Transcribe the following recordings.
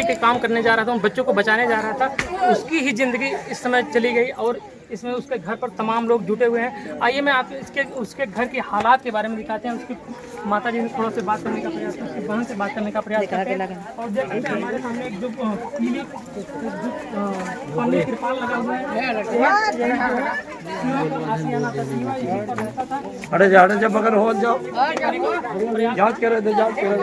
के काम करने जा रहा था, उन बच्चों को बचाने जा रहा था, उसकी ही ज़िंदगी इस समय चली गई और इसमें उसके घर पर तमाम लोग जुटे हुए हैं। आइए मैं आपको उसके घर के हालात के बारे में दिखाते हैं। उसकी माता जी से थोड़ा से बात करने का प्रयास, उसकी बहन से बात करने का प्रयास करते हैं और देखते हैं हमारे सामने एक जो पीली पन्नी तिरपाल लगा हुआ है। अरे जा बगल हो जाओ, जांच कर रहे थे, जांच कर रहे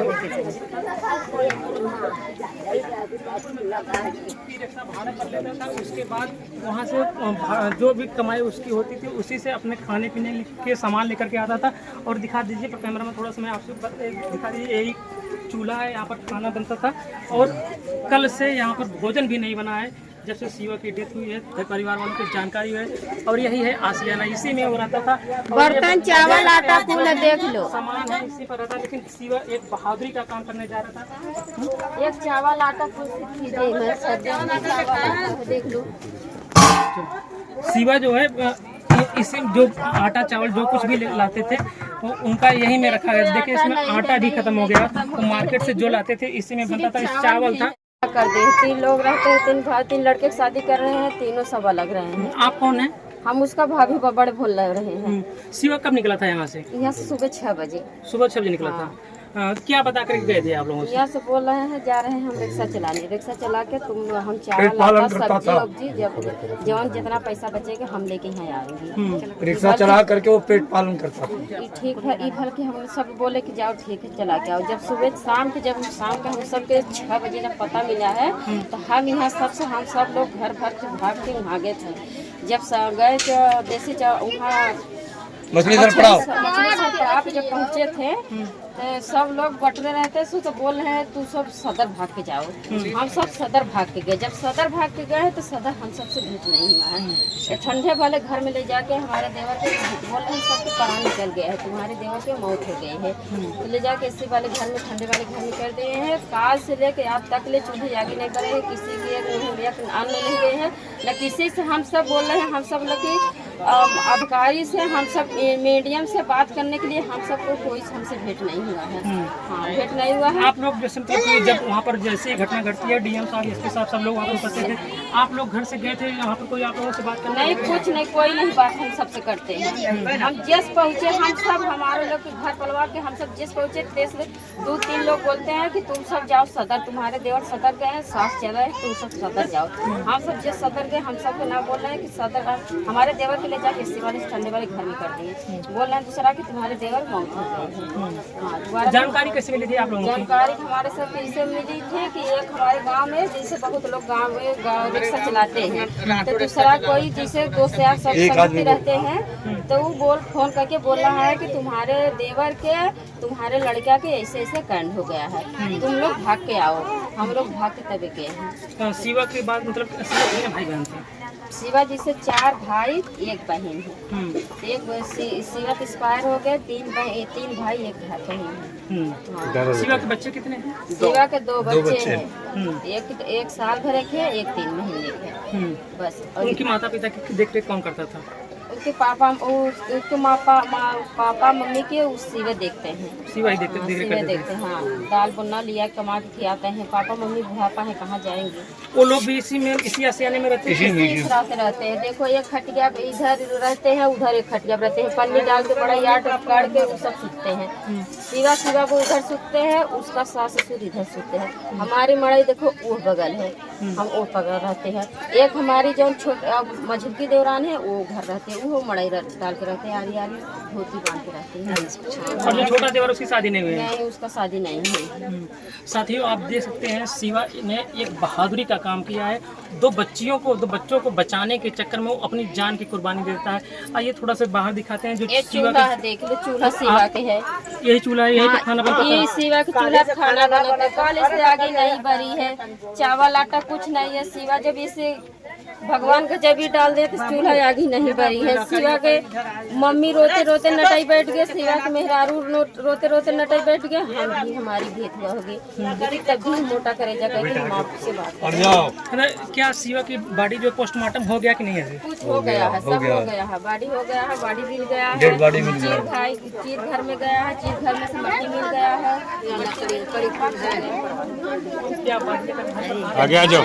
भाड़ा कर लेता था। उसके बाद वहाँ से जो भी कमाई उसकी होती थी उसी से अपने खाने पीने के सामान लेकर के आता था। और दिखा दीजिए पर कैमरा में थोड़ा सा मैं आपसे दिखा दीजिए, यही चूल्हा है, यहाँ पर खाना बनता था और कल से यहाँ पर भोजन भी नहीं बना है जब से शिवा की डेथ हुई है। परिवार वालों को जानकारी है और यही है आसियाना, इसी में वो रहता था। बर्तन चावल आटा कूल देख लो, सामान है इसी पर रहता। लेकिन शिवा एक बहादुरी का काम करने जा रहा था। एक चावल आटा देख लो। शिवा जो है इसी जो आटा चावल जो कुछ भी लाते थे तो उनका यही में रखा गया। देखिए इसमें आटा भी खत्म हो गया, तो मार्केट से जो लाते थे इसी में बनता था। इस चावल था कर दे। 3 लोग रहते हैं, 3 भाई, 3 लड़के की शादी कर रहे हैं, तीनों सब अलग रहे हैं। आप कौन है? हम उसका भाभी बबड़ बोल रहे हैं। शिवा कब निकला था यहाँ से? यहाँ से सुबह 6 बजे। सुबह 6 बजे निकला था। क्या बता कर गए थे आप लोगों से? यहाँ से बोल रहे हैं जा रहे हैं हम रिक्शा चलाने, रिक्शा चला के तुम हम चावल आटा सब्जी वब्जी जवन जितना पैसा बचेगा हम लेके यहाँ आएंगे। रिक्शा चला करके वो पेट पालन करता था। ठीक है, ई भल के हम सब बोले कि जाओ ठीक है चला के आओ। जब सुबह शाम के हम सब के 6 बजे जब पता मिला है तो हम यहाँ हम सब लोग घर भर के भाग के वहाँ गए थे। जब गए देसी वहाँ मछली सर पड़ाव जब पहुँचे थे तो सब लोग बटरे रहते थे तो बोल रहे हैं तू सब सदर भाग के जाओ। हम सब सदर भाग के गए। जब सदर भाग के गए तो सदर हम सबसे भेंट नहीं हुआ है। ठंडे वाले घर में ले जाके हमारे देवर के बोल रहे हैं सबके प्राण निकल गए हैं, तुम्हारे देवर की मौत हो गई है। तो ले जाके इसी वाले घर में ठंडे वाले घर में कर दिए हैं। काल से लेके आज तक ले चूल्हे आगे नहीं करे हैं, किसी की एक अन्न नहीं गए हैं न किसी से। हम सब बोल रहे हैं हम सब लोग की अधिकारी से हम सब मीडियम से बात करने के लिए हम सबको कोई हमसे भेंट नहीं हुआ है। हाँ भेंट नहीं हुआ है। आप लोग जैसे जब वहाँ पर जैसे घटना घटती है डीएम साहब इसके साथ सब लोग वहाँ पर उपस्थित थे, आप लोग घर से गए थे यहाँ पर कोई आप लोगों से बात करने? नहीं कुछ नहीं, कोई नहीं बात हम सबसे करते हैं। हम जिस पहुँचे हम सब हमारे लोग के घर परिवार के हम सब जिस पहुँचे 2-3 लोग बोलते हैं कि तुम सब जाओ सदर, तुम्हारे देवर सदर गए हैं, सास चला है, तुम सब सदर जाओ। हम सब जिस सदर गए हम सबको ना बोल रहे हैं कि सदर हमारे देवर के ले जाके इसी वाले ठंडे वाले घर में कर दिए। बोल रहे हैं दूसरा कि तुम्हारे देवर मौत हो गए हैं। जानकारी कैसे मिली थी आप लोगों को? जानकारी हमारे सब इसे मिली थी कि एक हमारे गांव में जैसे बहुत लोग गांव में रिक्शा चलाते हैं तो दूसरा कोई जैसे दोस्त यार सब संगति रहते हैं तो वो फोन करके बोल रहा है कि तुम्हारे देवर के तुम्हारे लड़का के ऐसे ऐसे कांड हो गया है, तुम लोग भाग के आओ। हम लोग भाग के तभी गए हैं। शिवा के बाद मतलब शिवा भाई बहन थे? शिवा जी से 4 भाई 1 बहन है। एक शिवा एक्सपायर हो गए, 3 भाई 1 बहन है। शिवा के बच्चे कितने हैं? शिवा के 2 बच्चे हैं, एक साल भर के, एक 3 महीने के बस। और उनकी माता पिता की देख रेख कौन करता था? उनके पापा मम्मी के शिवा देखते हैं। शिवा ही देखते हैं। हाँ दाल बुना लिया कमा के खिलाते हैं। पापा मम्मी बुढ़ापा है कहाँ जाएंगे। वो लोग भी इसी आसियाने में रहते हैं? इस रात रहते हैं। देखो एक खटिया इधर रहते हैं, उधर एक खटिया रहते हैं, पन्नी डाल के बड़ा यार्ड काट के वो सब सूखते हैं। शिवा को उधर सूखते हैं, उसका सास ससुर इधर सूखते हैं। हमारी मड़ई देखो वो बगल है, हम वो बगल रहते हैं। एक हमारी जो मझुकी देवरान है वो घर रहते हैं, वो मड़ई डाल के रहते हैं, आरी धोती बांध के रहते हैं। और जो छोटा देवर उसकी शादी नहीं हुई है? नहीं उसका शादी नहीं हुई। साथियों आप देख सकते हैं शिवा ने एक बहादुरी का काम किया है। 2 बच्चों को बचाने के चक्कर में वो अपनी जान की कुर्बानी देता है। आइए थोड़ा सा बाहर दिखाते हैं। जो चूल्हा है देख लो, चूल्हा शिवा के है। यही चूल्हा है, यही खाना बनता है। ये शिवा के चूल्हा खाना बनाता है। कल इससे आगे नहीं बरी है, चावल आटा कुछ नहीं है। शिवा जब इसे भगवान का जब भी डाल दे तो चूल्हा आगे नहीं बरी है। शिवा के मम्मी रोते रोते नटाई बैठ गए, शिवा के मेहरारू रोते रोते नटाई बैठ गए, हम भी हमारी भेद हुआ हो गई, लेकिन तब भी मोटा करे जाकर के हम आपसे बात है। क्या शिवा की बॉडी जो पोस्टमार्टम हो गया कि नहीं है? कुछ हो गया है, सब हो गया है, बॉडी हो गया है, बॉडी मिल गया है, चीर घर में गया है, चीर घर में से मट्टी मिल गया है। आगे आ जाओ।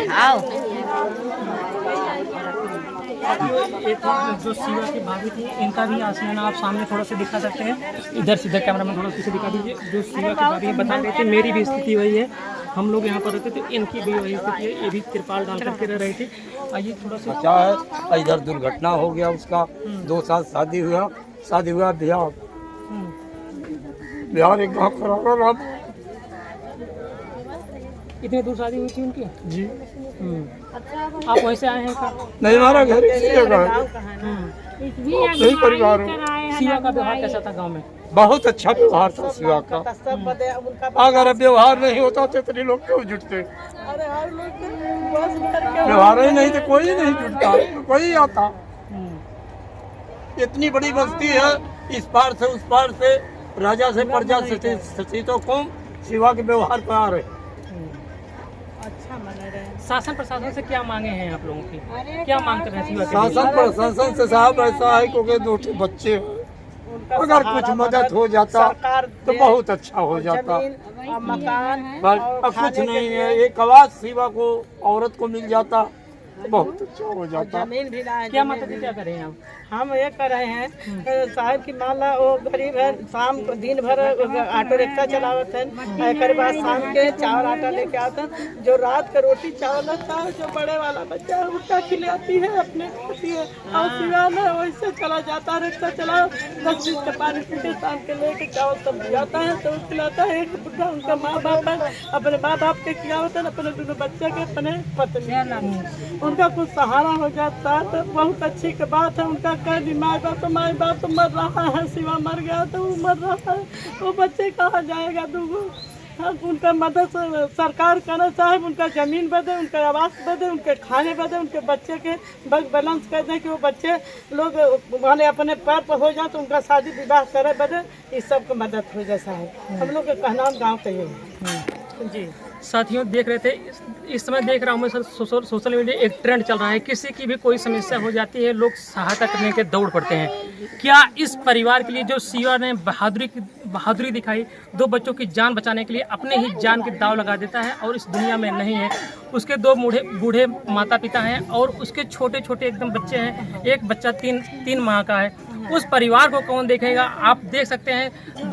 एक जो शिवा की भाभी थी, इनका भी आसमान आप सामने थोड़ा सा दिखा सकते हैं। इधर सीधा कैमरा में थोड़ा सा दिखा दीजिए। जो शिवा की भाभी बता रहे थे, मेरी भी स्थिति वही है, हम लोग यहाँ पर रहते थे, इनकी भी वही स्थिति है, ये भी तिरपाल डाल करके रह रही थी। आइए थोड़ा सा क्या है, इधर दुर्घटना हो गया उसका, 2 साल शादी हुआ बिहार एक गाँव खराब। इतनी दूर शादी हुई थी उनकी जी। आप वहीं से आए हैं क्या? नहीं, हमारा घर इसी जगह है, यही परिवार है। शिवा का व्यवहार कैसा था गांव में? बहुत अच्छा व्यवहार था शिवा का। अगर व्यवहार नहीं होता तो इतने लोग क्यों जुटते? व्यवहार ही नहीं तो कोई नहीं जुटता, कोई आता। इतनी बड़ी बस्ती है, इस पार से उस पार से, राजा से प्रजा से सतीतों को शिवा के व्यवहार पर आ रहे। शासन प्रशासन से क्या मांगे हैं आप लोगों की? क्या मांग कर रहे हैं शिवा के लिए? शासन प्रशासन से साहब ऐसा है क्योंकि 2 बच्चे हैं, अगर कुछ मदद हो जाता तो बहुत अच्छा हो जाता, पर अब कुछ नहीं है। एक आवाज शिवा को, औरत को मिल जाता तो बहुत अच्छा हो जाता। जमीन भी ना है। क्या मदद क्या करें आप? हम ये कर रहे हैं, साहब की मान ला वो गरीब है, शाम को दिन भर ऑटो रिक्शा चलावत है, एक बाद शाम के चावल आटा लेके आते हैं, जो रात का रोटी चावल लगता है, जो बड़े वाला बच्चा है उसका खिलाती है, अपने खाती है। और सिवा में वैसे चला जाता है, रिक्शा चला 10-20 का पानी पीते, शाम के लेके चावल सब जाता है तो खिलाता है। एक बुढ़ा उनका माँ बाप है, अपने माँ बाप के खिलावत है, अपने दोनों बच्चे के, अपने पत्नी, उनका कुछ सहारा हो जाता है तो बहुत अच्छी की बात है। उनका कह दी माँ बाप तो मर रहा है, शिवा मर गया तो वो मर रहा है, वो बच्चे कहाँ जाएगा 2 उनका मदद सरकार करना चाहे, उनका जमीन बदे, उनका आवास बदे, उनके खाने बदे, उनके बच्चे के बैलेंस कर दें कि वो बच्चे लोग माने अपने पैर पर हो जाए तो उनका शादी विवाह करे बदे, इस सब को मदद हो जैसा है। हम लोग के कहना गाँव का यही जी। साथियों देख रहे थे, इस समय देख रहा हूँ मैं सोशल मीडिया एक ट्रेंड चल रहा है, किसी की भी कोई समस्या हो जाती है, लोग सहायता करने के दौड़ पड़ते हैं। क्या इस परिवार के लिए जो शिवा ने बहादुरी दिखाई, 2 बच्चों की जान बचाने के लिए अपने ही जान की दाव लगा देता है और इस दुनिया में नहीं है, उसके 2 बूढ़े माता पिता हैं और उसके छोटे छोटे एकदम बच्चे हैं, एक बच्चा 3 माह का है, उस परिवार को कौन देखेगा? आप देख सकते हैं,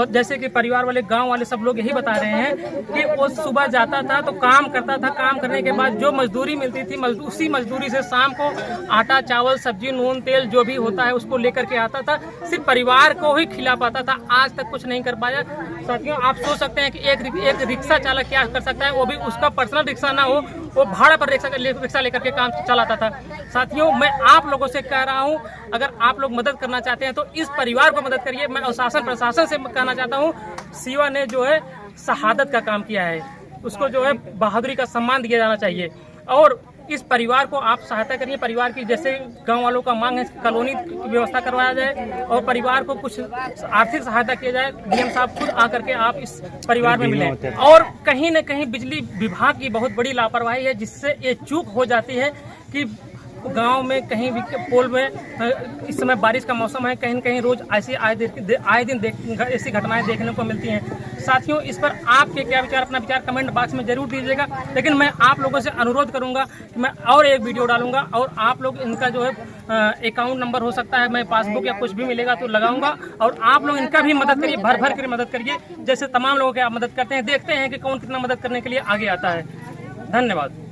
जैसे कि परिवार वाले, गांव वाले सब लोग यही बता रहे हैं कि वो सुबह जाता था तो काम करता था, काम करने के बाद जो मजदूरी मिलती थी, उसी मजदूरी से शाम को आटा चावल सब्जी नून तेल जो भी होता है उसको लेकर के आता था, सिर्फ परिवार को ही खिला पाता था, आज तक कुछ नहीं कर पाया। साथियों आप सोच सकते हैं कि एक रिक्शा चालक क्या कर सकता है, वो भी उसका पर्सनल रिक्शा ना हो, वो भाड़ा पर रिक्शा लेकर के काम चलाता था। साथियों मैं आप लोगों से कह रहा हूँ, अगर आप लोग मदद करना चाहते हैं तो इस परिवार को मदद करिए। मैं शासन प्रशासन से कहना चाहता हूँ, शिवा ने जो है शहादत का काम किया है, उसको जो है बहादुरी का सम्मान दिया जाना चाहिए और इस परिवार को आप सहायता करिए। परिवार की जैसे गांव वालों का मांग है, कॉलोनी की व्यवस्था करवाया जाए और परिवार को कुछ आर्थिक सहायता किया जाए। डीएम साहब खुद आकर के आप इस परिवार में मिलें। और कहीं न कहीं बिजली विभाग की बहुत बड़ी लापरवाही है, जिससे ये चूक हो जाती है कि गांव में कहीं भी पोल में, इस समय बारिश का मौसम है, कहीं न कहीं रोज ऐसी आए दिन ऐसी घटनाएं देखने को मिलती हैं। साथियों इस पर आपके क्या विचार, अपना विचार कमेंट बॉक्स में जरूर दीजिएगा। लेकिन मैं आप लोगों से अनुरोध करूंगा कि मैं और एक वीडियो डालूंगा और आप लोग इनका जो है अकाउंट नंबर हो सकता है, मैं पासबुक या कुछ भी मिलेगा तो लगाऊंगा और आप लोग इनका भी मदद करिए, भर भर कर मदद करिए, जैसे तमाम लोगों की आप मदद करते हैं। देखते हैं कि कौन कितना मदद करने के लिए आगे आता है। धन्यवाद।